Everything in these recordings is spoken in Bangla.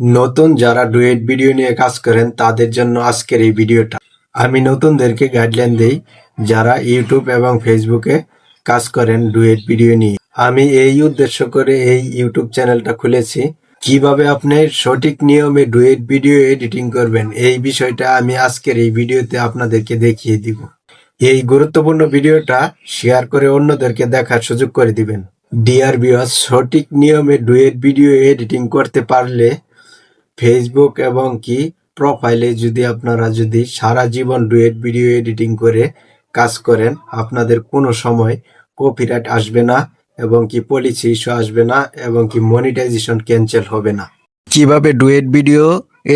নতুন যারা ডুয়েট ভিডিও নিয়ে কাজ করেন তাদের জন্য আজকের এই ভিডিওটা। আমি নতুনদেরকে গাইডলাইন দেই যারা ইউটিউব এবং ফেসবুকে কাজ করেন ডুয়েট ভিডিও নিয়ে। আমি এই উদ্দেশ্য করে এই ইউটিউব চ্যানেলটা খুলেছি। কিভাবে আপনি সঠিক নিয়মে ডুয়েট ভিডিও এডিটিং করবেন এই বিষয়টা আমি আজকের এই ভিডিওতে আপনাদেরকে দেখিয়ে দিব। এই গুরুত্বপূর্ণ ভিডিওটা শেয়ার করে অন্যদেরকে দেখার সুযোগ করে দিবেন। ডিয়ার ভিউয়ার্স, সঠিক নিয়মে ডুয়েট ভিডিও এডিটিং করতে পারলে ফেসবুক এবং কি প্রোফাইলে আপনারা যদি সারা জীবন ডুয়েট ভিডিও এডিটিং করে কাজ করেন, আপনাদের কোনো সময় কপিরাইট আসবে না এবং কি পলিসি ইস্যু আসবে না এবং কি মনিটাইজেশন ক্যান্সেল হবে না। কিভাবে ডুয়েট ভিডিও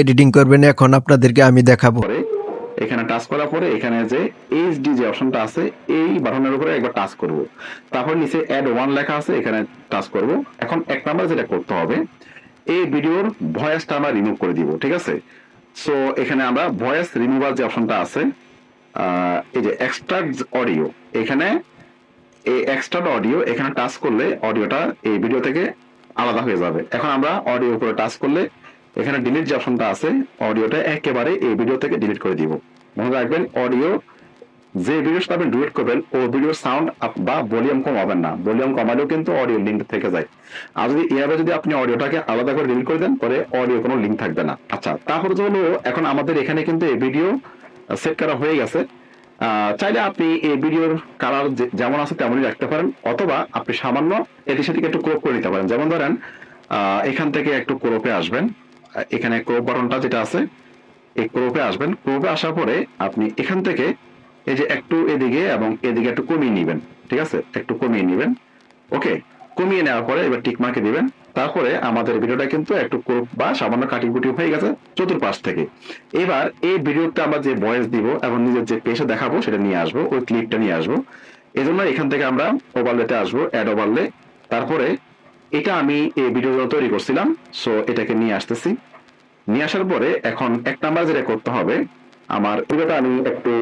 এডিটিং করবেন এখন আপনাদেরকে আমি দেখাবো। এখানে টাচ করার পরে এখানে যে এইচডি যে অপশনটা আছে এই বাটনের উপরে একবার টাচ করব। তারপর নিচে অ্যাড ওয়ান লেখা আছে, এখানে টাচ করব। এখন এক নাম্বার যেটা করতে হবে, এই ভিডিওর ভয়েসটা আমরা রিমুভ করে দিব, ঠিক আছে? সো এখানে আমরা ভয়েস রিমুভার যে অপশনটা আছে, এই যে এক্সট্রাক্ট অডিও, এখানে এই এক্সট্রাক্ট অডিও এখানে টাচ করলে অডিওটা এই ভিডিও থেকে আলাদা হয়ে যাবে। এখন আমরা অডিও উপরে টাচ করলে এখানে ডিলিট যে অপশনটা আছে, অডিওটা একেবারে এই ভিডিও থেকে ডিলিট করে দিব। মনে রাখবেন, অডিও যে ভিডিওর সাথে আপনি ডিলিট করবেন ও ভিডিওর সাউন্ড বা ভলিউম কমাবেন না। ভলিউম কমালেও কিন্তু অডিও লিঙ্ক থেকে যায়। আর যদি এভাবে যদি আপনি অডিওটাকে আলাদা করে ডিলিট করে দেন, পরে অডিও কোনো লিঙ্ক থাকবে না। আচ্ছা, তারপরে হলো এখন আমাদের এখানে কিন্তু এই ভিডিও সেট করা হয়ে গেছে। চাইলে আপনি এই ভিডিওর কালার যেমন আছে তেমনই রাখতে পারেন, অথবা আপনি সামান্য এদিক সেদিকে একটু ক্রপ করে নিতে পারেন। যেমন ধরেন এখান থেকে একটু ক্রপে আসবেন, এখানে ক্রপ বাটনটা যেটা আছে এই ক্রপে আসবেন। ক্রপে আসার পরে আপনি এখান থেকে এই যে একটু এদিকে এবং এদিকে একটু কমিয়ে নিবেন, ঠিক আছে? একটু কমিয়ে নিবেন। ওকে, কমিয়ে নেওয়ার পরে এবার টিক মার্কে দিবেন। তারপরে আমাদের ভিডিওটা কিন্তু একটু ক্রপ বা সামান্য কাটিং কুটি হয়ে গেছে চতুর্পাশ থেকে। এবার এই ভিডিওতে আমরা যে ভয়েস দিব এবং নিজের যে পেজে দেখাবো সেটা নিয়ে আসবো, ওই ক্লিপটা নিয়ে আসবো। এই জন্য এখান থেকে আমরা ওভারলেতে আসবো, অ্যাড ওভারলে। তারপরে এটা আমি এই ভিডিওটা তৈরি করছিলাম, সো এটাকে নিয়ে আসতেছি। নিয়ে আসার পরে এখন এক নাম্বার যেটা করতে হবে, আমার ভিডিওটা আমি একটু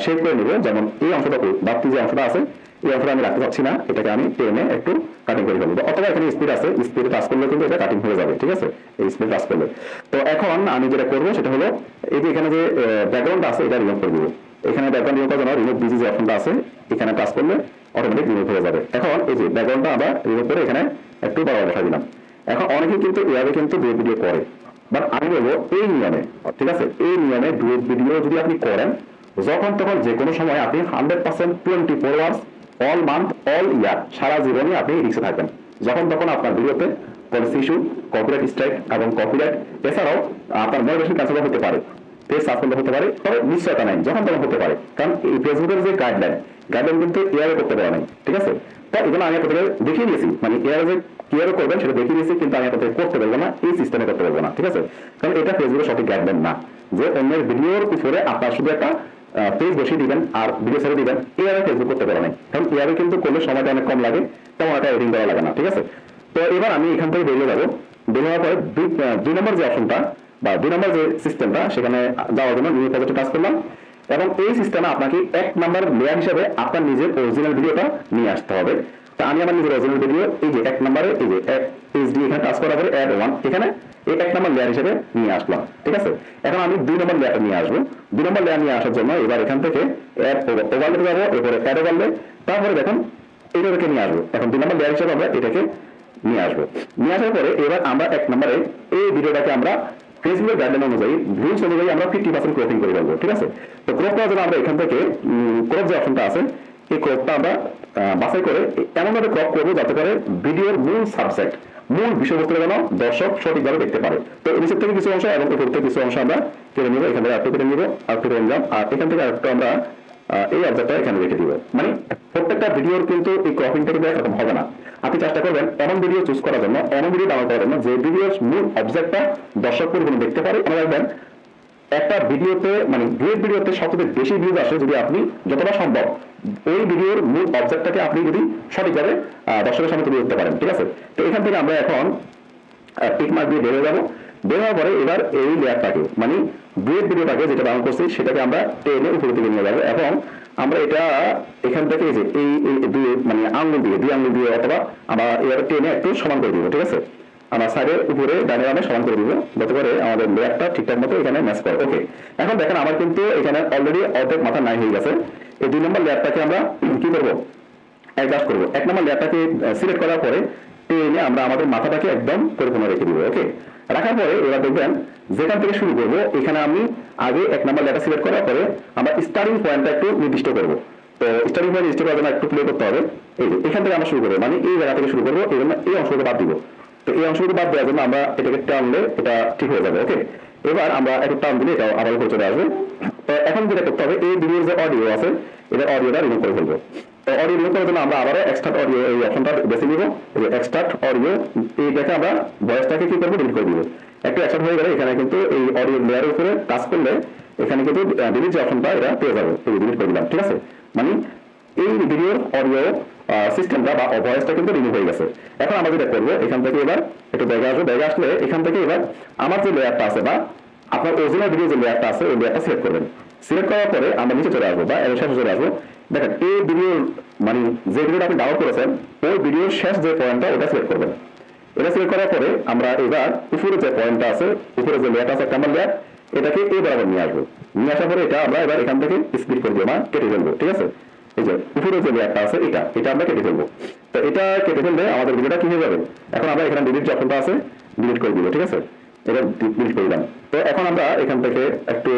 শেপ করে নিব। যেমন এই অংশটাকে বাড়তি যে অংশটা আছে এই অংশটা আমি রাখতে চাচ্ছি না, এটাকে আমি টেনে একটু কাটিং করে ফেলবো। অথবা এখানে স্পিড আছে, স্পিডে টাচ করলে কিন্তু এটা কাটিং হয়ে যাবে, ঠিক আছে? এই স্পিড টাচ করলে। তো এখন আমি যেটা করবো সেটা হলো এই যে এখানে যে ব্যাকগ্রাউন্ড আছে এটা রিমুভ করে দিব। এখানে ব্যাকগ্রাউন্ড রিমুভ করার জন্য রিমুভ বিজি যে অপশনটা আছে এখানে টাচ করলে অটোমেটিক রিমুভ হয়ে যাবে। এখন এই যে ব্যাকগ্রাউন্ডটা আমরা রিমুভ করে এখানে একটু বড় বসা দিলাম। এখন অনেকেই কিন্তু এভাবে কিন্তু ভিডিও করে, বাট আমি বলবো এই নিয়মে, ঠিক আছে, এই নিয়মে ডুয়েট ভিডিও যদি আপনি করেন, যখন তখন যে কোনো সময় আপনি 100% 24 আওয়ার্স অল মান্থ অল ইয়ার সারা জীবনে আপনি রিস্কে থাকবেন। যখন তখন আপনার ভিডিওতে পলিসি ইস্যু, কপিরাইট স্ট্রাইক এবং কপিরাইট, এছাড়াও আপনার মনিটাইজেশন ক্যান্সেল হতে পারে, পেজ সাসপেন্ড হতে পারে, তবে নিশ্চয়তা নাই, যখন তখন হতে পারে। কারণ এই ফেসবুকের যে গাইডলাইন কিন্তু এআই করতে পারে নাই, ঠিক আছে? তো এগুলো আমি আপনাদের দেখিয়ে দিয়েছি, মানে এআই যে কিভাবে করবেন সেটা দেখিয়ে দিয়েছি, কিন্তু আমি আপনাদের করতে পারবো না, এই সিস্টেমে করতে পারবো না, ঠিক আছে? কারণ এটা ফেসবুকের সঠিক গাইডলাইন না যে অন্যের ভিডিওর উপরে আপনার শুধু একটা পেজ বসিয়ে দিবেন আর ভিডিও ছেড়ে দিবেন। এআই ফেসবুক করতে পারে নাই, কারণ এআই কিন্তু করলে সময়টা অনেক কম লাগে, তেমন একটা এডিটিং করা লাগে না, ঠিক আছে? তো এবার আমি এখান থেকে বেরিয়ে যাবো। বেরিয়ে যাওয়ার পরে দুই নম্বর যে অপশনটা বা দুই নম্বর যে সিস্টেমটা, সেখানে যাওয়ার জন্য নিউ প্রজেক্টে টাচ করলাম। এবং এই সিস্টেমে আপনাকে এক নাম্বার লেয়ার হিসেবে আপনার নিজের অরিজিনাল ভিডিওটা নিয়ে আসতে হবে। তা আমি আমার নিজের অরিজিনাল ভিডিও এই যে এক নম্বরে এই যে এইচডি এখানে টাচ করার পরে অ্যাড ওয়ান এখানে এই এক নম্বর লেয়ার হিসেবে নিয়ে আসলাম, ঠিক আছে? এখন আমি দুই নম্বর লেয়ারটা নিয়ে আসবো। দুই নম্বর লেয়ার নিয়ে আসার জন্য এবার এখান থেকে অ্যাড ওভারলে যাবো, এরপরে অ্যাড ওভারলে, তারপরে দেখুন এইটাকে নিয়ে আসবো। এখন দুই নম্বর লেয়ার হিসেবে আমরা এটাকে নিয়ে আসবো। নিয়ে আসার পরে এবার আমরা এক নম্বরে এই ভিডিওটাকে আমরা ফেসবুকের গাইডলাইন অনুযায়ী রুলস অনুযায়ী আমরা 50% ক্রপিং করে ফেলবো, ঠিক আছে? তো ক্রপ করার জন্য আমরা এখান থেকে ক্রপ যে অপশনটা আছে এই ক্রপটা আমরা বাছাই করে এমনভাবে ক্রপ করবো যাতে করে ভিডিওর মূল সাবজেক্ট, মূল বিষয়বস্তু যেন দর্শক সঠিকভাবে দেখতে পারে। তো নিচের থেকে কিছু অংশ এবং উপর থেকে কিছু অংশ আমরা কেটে নিবো। এখান থেকে আরেকটু কেটে নিবো, আর কেটে নিলাম, আর এখান থেকে আরেকটু আমরা এই অবজেক্টটা এখানে রেখে দিব। মানে প্রত্যেকটা ভিডিওর কিন্তু এই ক্রপিংটা কিন্তু একরকম হবে না। আপনি চেষ্টা করবেন এমন ভিডিও চুজ করার জন্য, এমন ভিডিও ডাউনলোড করার জন্য যে ভিডিওর মূল অবজেক্টটা দর্শক পরিমাণ দেখতে পারে। মনে রাখবেন, একটা ভিডিওতে মানে ডুয়েট ভিডিওতে সবচেয়ে বেশি ভিউজ আসে যদি আপনি যতটা সম্ভব ওই ভিডিওর মূল অবজেক্টটাকে আপনি যদি সঠিকভাবে দর্শকের সামনে তুলে ধরতে পারেন, ঠিক আছে? তো এখান থেকে আমরা এখন টিক মার্ক দিয়ে বের হয়ে যাবো। বের হওয়ার পরে এবার এই লেয়ারটাকে মানে ডুয়েট ভিডিওটাকে যেটা ডাউনলোড করছি সেটাকে আমরা টেনে উপরে দিকে নিয়ে যাবো। এবং আমরা এটা এখান থেকে যে এই দুই মানে আঙুল দিয়ে দুই আঙুল দিয়ে অথবা আমরা এবার টেনে একটু সমান করে দিব, ঠিক আছে? আমরা সাইডের উপরে ডানে বামে সমান করে দিব, যাতে করে আমাদের লেয়ারটা ঠিকঠাক মতো এখানে ম্যাচ করে। ওকে, এখন দেখেন আমার কিন্তু এখানে অলরেডি অর্ধেক মাথা নাই হয়ে গেছে। এই 2 নম্বর লেয়ারটাকে আমরা কি করব, অ্যাডজাস্ট করব। 1 নম্বর লেয়ারটাকে সিলেক্ট করার পরে টেনে আমরা আমাদের মাথাটাকে একদম পরিপূর্ণ রেখে দিব। ওকে, রাখার পরে এবার দেখবেন যেখান থেকে শুরু করব, এখানে আমি আগে 1 নম্বর লেয়ারটা সিলেক্ট করার পরে আমরা স্টার্টিং পয়েন্টটা একটু নির্দিষ্ট করব। তো স্টার্টিং পয়েন্ট নির্দিষ্ট করার জন্য একটু প্লে করতে হবে। এই যে এখান থেকে আমরা শুরু করবো, মানে এই জায়গা থেকে শুরু করবো, এই জন্য এই অংশটা বাদ দিব। তো এই অংশটুকু বাদ দেওয়ার জন্য আমরা এটাকে টানলে এটা ঠিক হয়ে যাবে। ওকে, এবার আমরা একটু টান দিলে এটা আবার উপরে চলে আসবে। তো এখন যেটা করতে হবে, এই ভিডিওর যে অডিও আছে এটা অডিওটা রিমুভ করে ফেলবো। তো অডিও রিমুভ করার জন্য আমরা আবারও এক্সট্রাক্ট অডিও এই অপশনটা বেছে নিব। এই যে এক্সট্রাক্ট অডিও, এইটাকে আমরা ভয়েসটাকে কি করবো, ডিলিট করে দিব। একটু এক্সট্রাক্ট হয়ে গেলে এখানে কিন্তু এই অডিও লেয়ারের উপরে টাচ করলে এখানে কিন্তু ডিলিট যে অপশনটা এটা পেয়ে যাবে। এই ডিলিট করে দিলাম, ঠিক আছে। মানে এই ভিডিওর অডিও সিস্টেমটা বা ভয়েসটা কিন্তু রিমুভ হয়ে গেছে। এখন আমরা যেটা করবো, এখান থেকে এবার একটু ব্যাগে আসবো। ব্যাগে আসলে এখান থেকে এবার আমার যে লেয়ারটা আছে বা আপনার অরিজিনাল ভিডিও যে লেয়ারটা আছে ওই লেয়ারটা সিলেক্ট করবেন। সিলেক্ট করার পরে আমরা নিচে চলে আসবো বা এর শেষে চলে আসবো। দেখেন এই ভিডিওর মানে যে ভিডিওটা আপনি ডাউনলোড করেছেন ওই ভিডিওর শেষ যে পয়েন্টটা ওটা সিলেক্ট করবেন। এটা সিলেক্ট করার পরে আমরা এবার উপরে যে পয়েন্টটা আছে, উপরে যে লেয়ারটা আছে 1 নম্বর লেয়ার, এটাকে এই বরাবর নিয়ে আসবো। নিয়ে আসার পরে এটা আমরা এবার এখান থেকে স্প্লিট করে দিব, কেটে ফেলবো, ঠিক আছে। এই যে উপরে যে লেয়ারটা আছে এটা আমরা কেটে ফেলবো। তো এটা কেটে ফেললে আমাদের ভিডিওটা কি হয়ে যাবে, এখন আমরা এখানে ডিলিট যে অপশনটা আছে ডিলিট করে দিব, ঠিক আছে। এটা ডিলিট করে দিলাম। তো এখন আমরা এখান থেকে একটু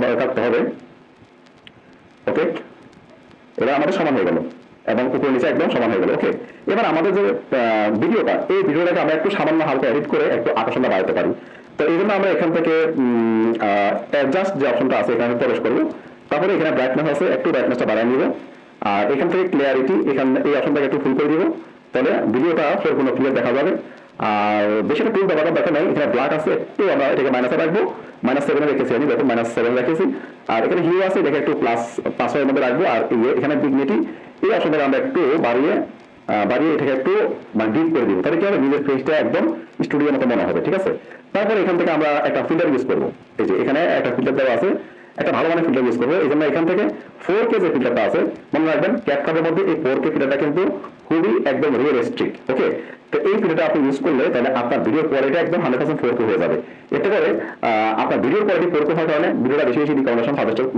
বড় কাটতে হবে। ওকে, এটা আমাদের সমান হয়ে গেল এবং উপরে নিচে একদম সমান হয়ে গেল। ওকে, এবার আমাদের যে ভিডিওটা, এই ভিডিওটাকে আমরা একটু সামান্য হালকা এডিট করে একটু আকর্ষণটা বাড়াতে পারি। তো এই জন্য আমরা এখান থেকে অ্যাডজাস্ট যে অপশনটা আছে এখানে প্রবেশ করবো। তারপরে এখানে ব্রাইটনেস আছে, একটু ব্রাইটনেসটা বাড়িয়ে নিব। আর এখান থেকে ক্লিয়ারিটি, এখানে এই অপশনটাকে একটু ফুল করে দিব, তাহলে ভিডিওটা সম্পূর্ণ ক্লিয়ার দেখা যাবে। আর বেশি একটা ফুল ব্যাপারটা দেখা নাই, এখানে ব্ল্যাক আছে, একটু আমরা এটাকে মাইনাসে রাখবো। -7 রেখেছি আমি, দেখুন -7 রেখেছি। আর এখানে হিউ আছে, এটাকে একটু +5 এর মধ্যে রাখবো। আর এখানে ডিগনিটি এই অপশনটাকে আমরা একটু বাড়িয়ে এটাকে একটু মানে ডিপ করে দিব, তাহলে কি হবে, নিজের ফেসটা একদম স্টুডিওর মতো মনে হবে, ঠিক আছে। তারপরে এখান থেকে আমরা একটা ফিল্টার ইউজ করবো। এই যে এখানে একটা ফিল্টার দেওয়া আছে, একটা ভালো মানের ফিল্টার ইউজ করবো। এই জন্য এখান থেকে 4K যে ফিল্টারটা আছে, মনে রাখবেন ক্যাপকাটের মধ্যে এই 4K ফিল্টারটা কিন্তু খুবই একদম রিয়েলিস্টিক। ওকে, তো এই ফিল্টারটা আপনি ইউজ করলে তাহলে আপনার ভিডিও কোয়ালিটি একদম 100% 4K হয়ে যাবে। এতে করে আপনার ভিডিও কোয়ালিটি 4K হওয়ার কারণে ভিডিওটা বেশি বেশি রিকমেন্ডেশন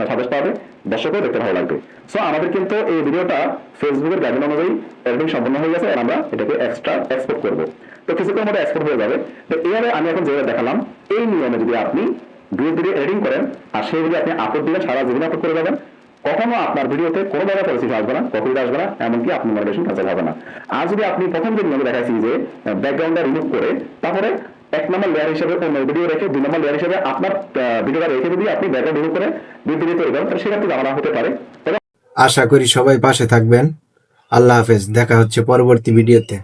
সাজেস্ট পাবে, দর্শকও দেখতে ভালো লাগবে। সো আমাদের কিন্তু এই ভিডিওটা ফেসবুকের গাইডলাইন অনুযায়ী এডিটিং সম্পন্ন হয়ে গেছে, আর আমরা এটাকে এক্সপোর্ট করবো। তো কিছুক্ষণের মধ্যে এক্সপোর্ট হয়ে যাবে। তো এইভাবে আমি এখন যেভাবে দেখালাম, এই নিয়মে যদি আপনি ভিডিও এডিটিং করেন আর সেই ভিডিও আপনি আপলোড দিবেন, সারা জীবন আপলোড করে যাবেন, কখনো আপনার ভিডিওতে কোনো জায়গায় পরিস্থিতি আসবে না, কপিরাইট আসবে না, এমনকি আপনি মনিটাইজেশন ক্যান্সেল হবে না। আর যদি আপনি প্রথম যে নিয়মে দেখাইছি যে ব্যাকগ্রাউন্ডটা রিমুভ করে তারপরে 1 নম্বর লেয়ার হিসেবে অন্য ভিডিও রেখে 2 নম্বর লেয়ার হিসেবে আপনার ভিডিওটা রেখে যদি আপনি ব্যাকগ্রাউন্ড রিমুভ করে ভিডিও তৈরি করেন, তাহলে সেক্ষেত্রে ঝামেলা হতে পারে। আশা করি সবাই পাশে থাকবেন। আল্লাহ হাফেজ, দেখা হচ্ছে পরবর্তী ভিডিওতে।